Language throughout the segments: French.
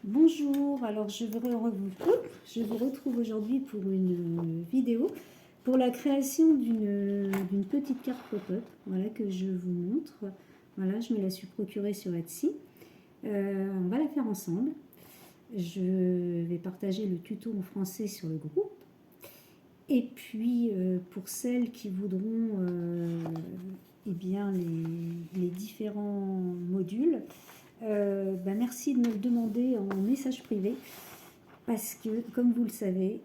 Bonjour, alors je vous retrouve aujourd'hui pour une vidéo pour la création d'une petite carte pop-up, voilà, que je vous montre. Voilà, je me la suis procurée sur Etsy. On va la faire ensemble. Je vais partager le tuto en français sur le groupe. Et puis pour celles qui voudront eh bien, les différents modules, merci de me le demander en message privé parce que, comme vous le savez,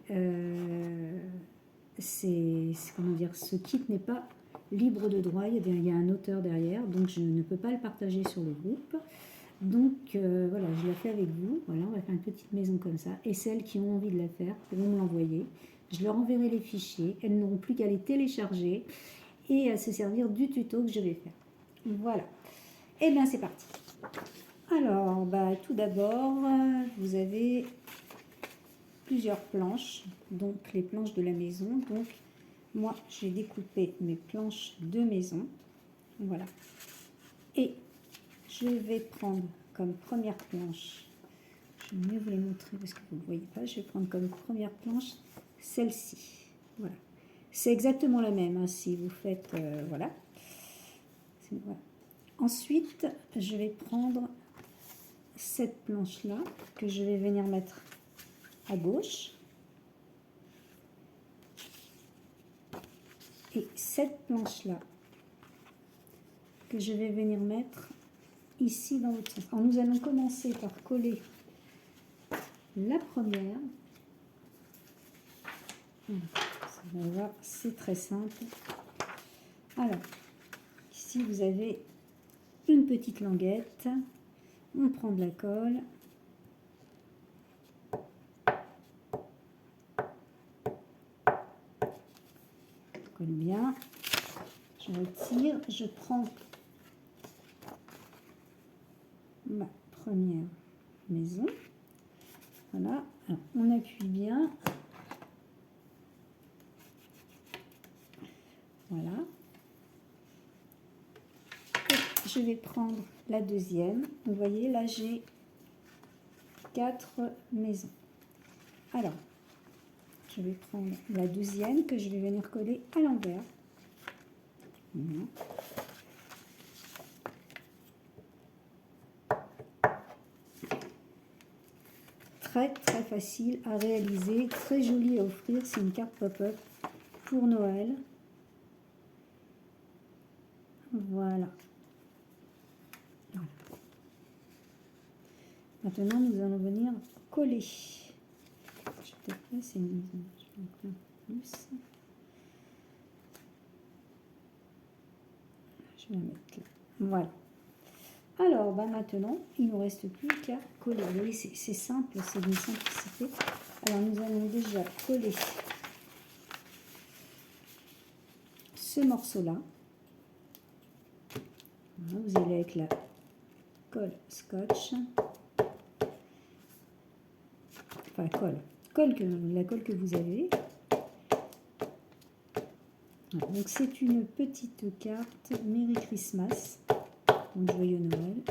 comment dire, ce kit n'est pas libre de droit, il y a un auteur derrière, donc je ne peux pas le partager sur le groupe. Donc voilà, je la fais avec vous. Voilà, on va faire une petite maison comme ça. Et celles qui ont envie de la faire pourront me l'envoyer. Je leur enverrai les fichiers. Elles n'auront plus qu'à les télécharger et à se servir du tuto que je vais faire. Voilà. Et bien c'est parti. Alors, tout d'abord, vous avez plusieurs planches, donc les planches de la maison. Donc, moi, j'ai découpé mes planches de maison. Voilà. Et je vais prendre comme première planche, je vais mieux vous les montrer parce que vous ne voyez pas, je vais prendre comme première planche celle-ci. Voilà. C'est exactement la même, hein, si vous faites, voilà. Voilà. Ensuite, je vais prendre cette planche-là que je vais venir mettre à gauche. Et cette planche-là que je vais venir mettre ici dans l'autre sens. Alors nous allons commencer par coller la première. Voilà, c'est très simple. Alors, ici vous avez une petite languette. On prend de la colle. Colle bien. Je retire. Je prends ma première maison. Voilà. Alors, on appuie bien. Voilà. Et je vais prendre la deuxième. Vous voyez, là, j'ai 4 maisons. Alors, je vais prendre la deuxième que je vais venir coller à l'envers. Voilà. Très très facile à réaliser, très jolie à offrir, c'est une carte pop-up pour Noël. Voilà. Maintenant nous allons venir coller. Je vais peut-être placer une maison, je vais en faire plus. Je vais la mettre là. Voilà. Alors, maintenant, il ne nous reste plus qu'à coller. Vous voyez, c'est simple, c'est d'une simplicité. Alors, nous allons déjà coller ce morceau-là. Voilà, vous allez avec la colle scotch. Enfin, la colle que vous avez. Voilà, donc, c'est une petite carte Merry Christmas. Donc, joyeux Noël.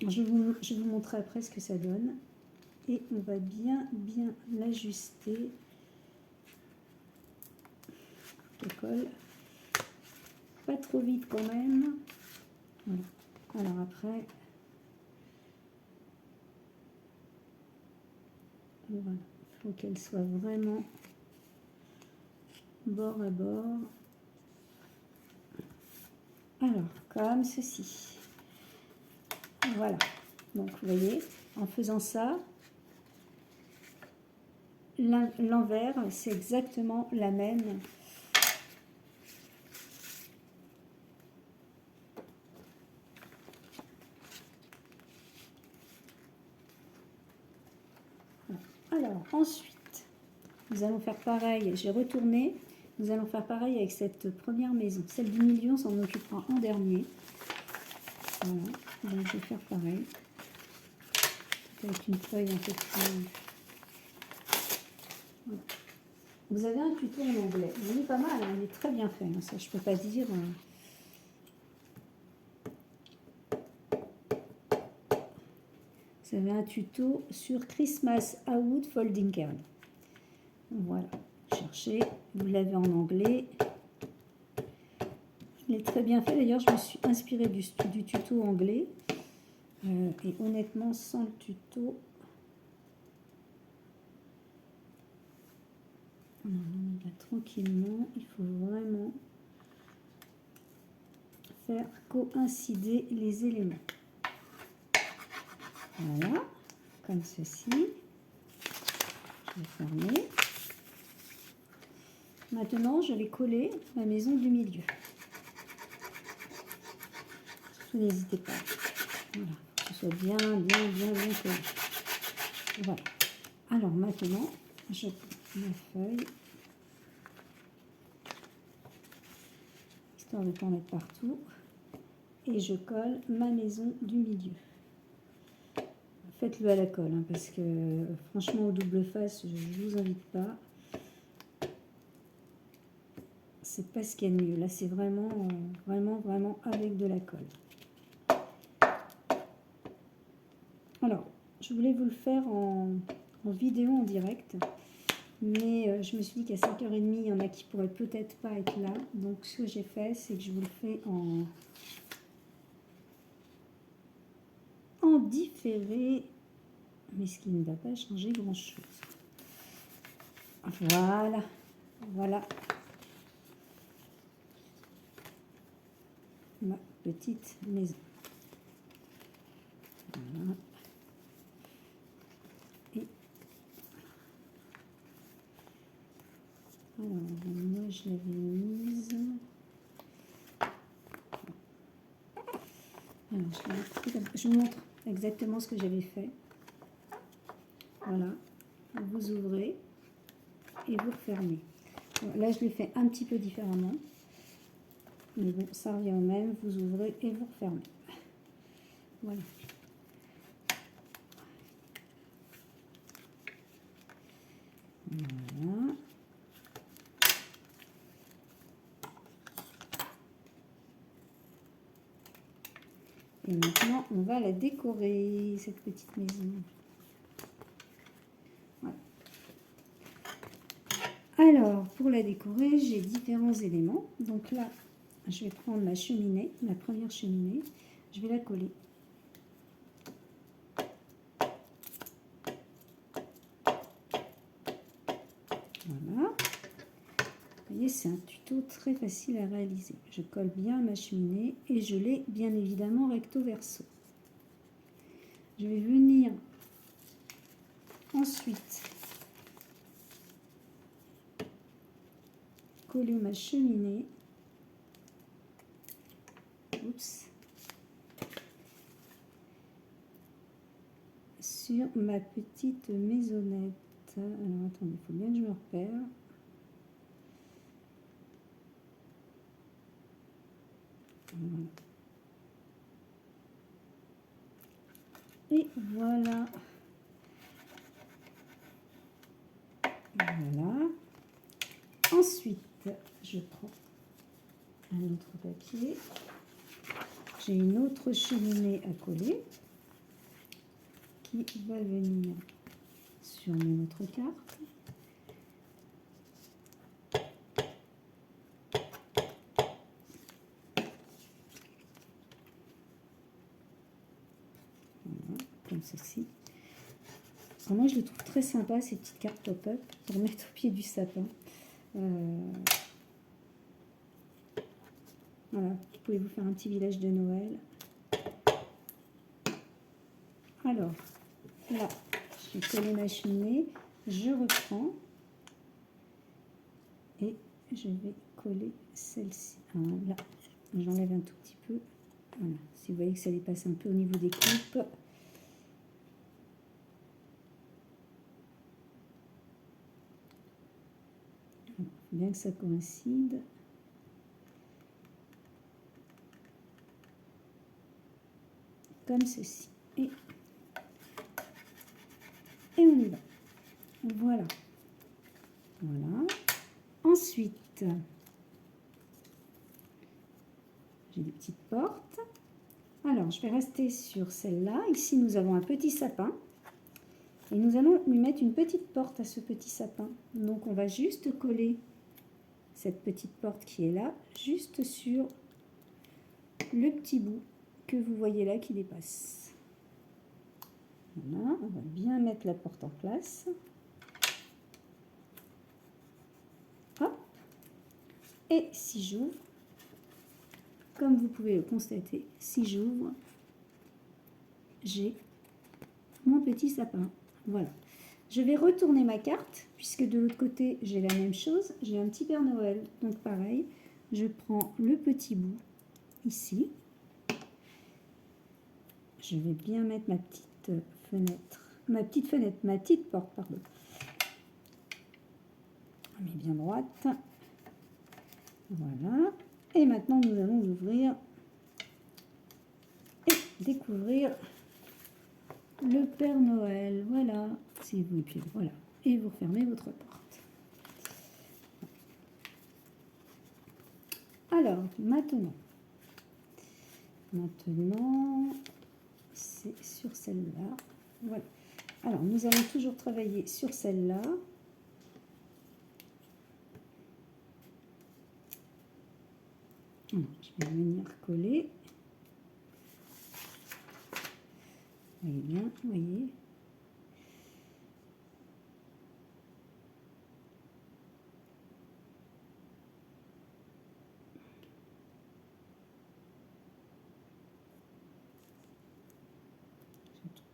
Je vous montrer après ce que ça donne. Et on va bien l'ajuster. La colle. Pas trop vite quand même. Voilà. Alors après, voilà. Il faut qu'elle soit vraiment bord à bord. Alors, comme ceci. Voilà. Donc, vous voyez, en faisant ça, l'envers, c'est exactement la même. Alors, ensuite, nous allons faire pareil. J'ai retourné. Nous allons faire pareil avec cette première maison. Celle du milieu, on s'en occupera en dernier. Voilà. Donc, je vais faire pareil. Avec une feuille un peu plus... Voilà. Vous avez un tuto en anglais. Il est pas mal, hein, il est très bien fait. Ça, je peux pas dire... Vous avez un tuto sur Christmas Wood Folding Card. Voilà, cherchez, vous l'avez en anglais. Il est très bien fait, d'ailleurs je me suis inspirée du tuto anglais. Et honnêtement, sans le tuto, on va tranquillement, il faut vraiment faire coïncider les éléments. Voilà, comme ceci. Je vais fermer. Maintenant, je vais coller ma maison du milieu. Surtout, n'hésitez pas. Voilà, que ce soit bien collé. Voilà. Alors maintenant, je prends ma feuille, histoire de ne pas en mettre partout, et je colle ma maison du milieu. Faites-le à la colle, hein, parce que franchement, au double face, je ne vous invite pas. C'est pas ce qu'il y a de mieux. Là, c'est vraiment avec de la colle. Alors, je voulais vous le faire en vidéo, en direct. Mais je me suis dit qu'à 5h30, il y en a qui pourraient peut-être pas être là. Donc, ce que j'ai fait, c'est que je vous le fais en différé. Mais ce qui ne va pas changer grand-chose. Voilà. Voilà. Ma petite maison. Voilà. Et alors, moi je l'avais mise. Alors, je vous montre exactement ce que j'avais fait. Voilà. Vous ouvrez et vous refermez. Alors, là, je l'ai fait un petit peu différemment. Mais bon, ça revient au même. Vous ouvrez et vous refermez. Voilà. Voilà. Et maintenant, on va la décorer, cette petite maison. Voilà. Alors, pour la décorer, j'ai différents éléments. Donc là, je vais prendre ma cheminée, ma première cheminée. Je vais la coller. Voilà. Vous voyez, c'est un tuto très facile à réaliser. Je colle bien ma cheminée et je l'ai bien évidemment recto verso. Je vais venir ensuite coller ma cheminée. Oups. Sur ma petite maisonnette. Alors attendez, il faut bien que je me repère. Voilà. Et voilà. Voilà. Ensuite, je prends un autre papier. J'ai une autre cheminée à coller qui va venir sur une autre carte. Voilà, comme ceci. Alors moi, je le trouve très sympa, ces petites cartes pop-up pour mettre au pied du sapin. Voilà, vous pouvez vous faire un petit village de Noël. Alors, là, je vais coller ma cheminée, je reprends et je vais coller celle-ci. Là, j'enlève un tout petit peu. Voilà, si vous voyez que ça dépasse un peu au niveau des coupes. Il faut bien que ça coïncide. Comme ceci. Et on y va. Voilà. Voilà. Ensuite, j'ai des petites portes. Alors, je vais rester sur celle-là. Ici, nous avons un petit sapin. Et nous allons lui mettre une petite porte à ce petit sapin. Donc, on va juste coller cette petite porte qui est là, juste sur le petit bout que vous voyez là qui dépasse. Voilà, on va bien mettre la porte en place. Hop. Et si j'ouvre, comme vous pouvez le constater, si j'ouvre, j'ai mon petit sapin. Voilà. Je vais retourner ma carte, puisque de l'autre côté, j'ai la même chose. J'ai un petit Père Noël. Donc pareil, je prends le petit bout ici. Je vais bien mettre ma petite fenêtre, ma petite porte, pardon. On met bien droite. Voilà. Et maintenant, nous allons ouvrir et découvrir le Père Noël. Voilà. Si vous, et puis voilà. Et vous fermez votre porte. Alors, maintenant, c'est sur celle-là. Voilà. Alors, nous allons toujours travailler sur celle-là. Je vais venir coller. Vous voyez bien, vous voyez.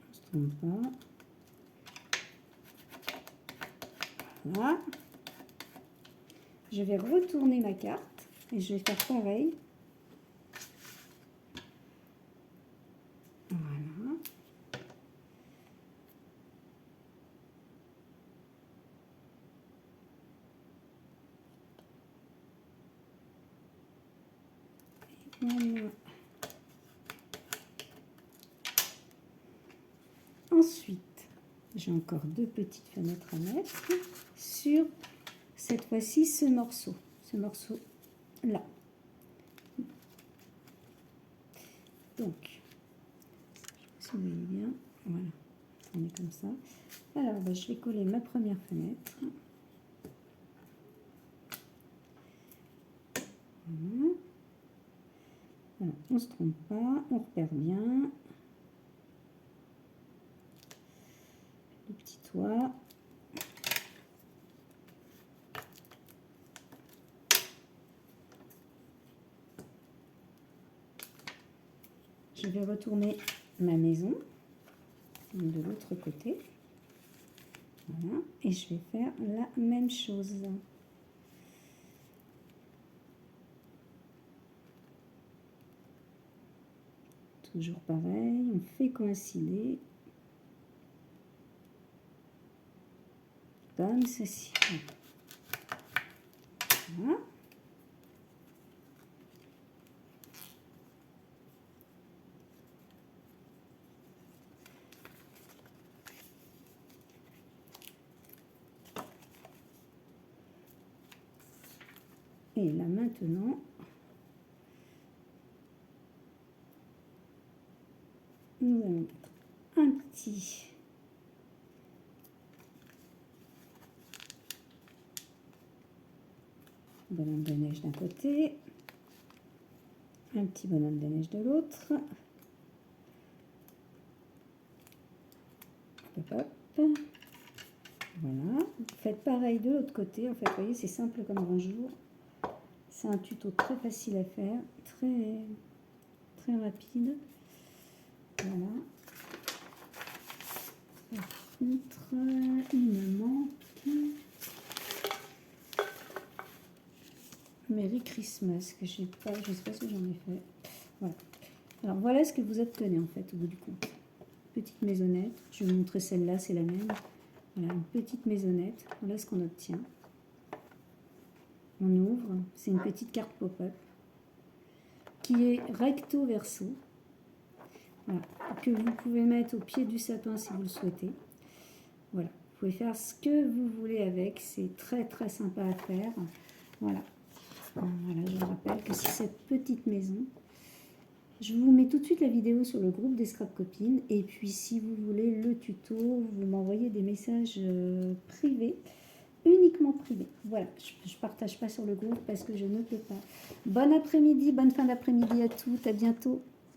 Je ne se trompe pas. Voilà. Je vais retourner ma carte et je vais faire pareil. Voilà. Voilà. Ensuite, j'ai encore deux petites fenêtres à mettre sur cette fois-ci ce morceau-là. Donc, si vous voyez bien, voilà, on est comme ça. Alors, je vais coller ma première fenêtre. Voilà. Alors, on ne se trompe pas, on repère bien. Le petit toit. Je vais retourner ma maison de l'autre côté. Voilà. Et je vais faire la même chose. Toujours pareil, on fait coïncider. Comme ceci. Voilà. Et là maintenant, nous allons mettre un petit bonhomme de neige d'un côté, un petit bonhomme de neige de l'autre. Hop, hop. Voilà. Faites pareil de l'autre côté. En fait, vous voyez, c'est simple comme bonjour. C'est un tuto très facile à faire, très rapide. Voilà. Par contre, il me manque Merry Christmas, que je sais pas ce que j'en ai fait. Voilà. Alors voilà ce que vous obtenez en fait au bout du compte. Petite maisonnette. Je vais vous montrer celle-là, c'est la même. Voilà, une petite maisonnette. Voilà ce qu'on obtient. On ouvre, c'est une petite carte pop-up qui est recto verso, voilà, que vous pouvez mettre au pied du sapin si vous le souhaitez. Voilà, vous pouvez faire ce que vous voulez avec, c'est très sympa à faire. Voilà, voilà, je vous rappelle que c'est cette petite maison Je vous mets tout de suite la vidéo sur le groupe des Scrap Copines. Et puis, si vous voulez le tuto, vous m'envoyez des messages privés, uniquement privés. Voilà, je ne partage pas sur le groupe parce que je ne peux pas. Bon après-midi, bonne fin d'après-midi à toutes. À bientôt.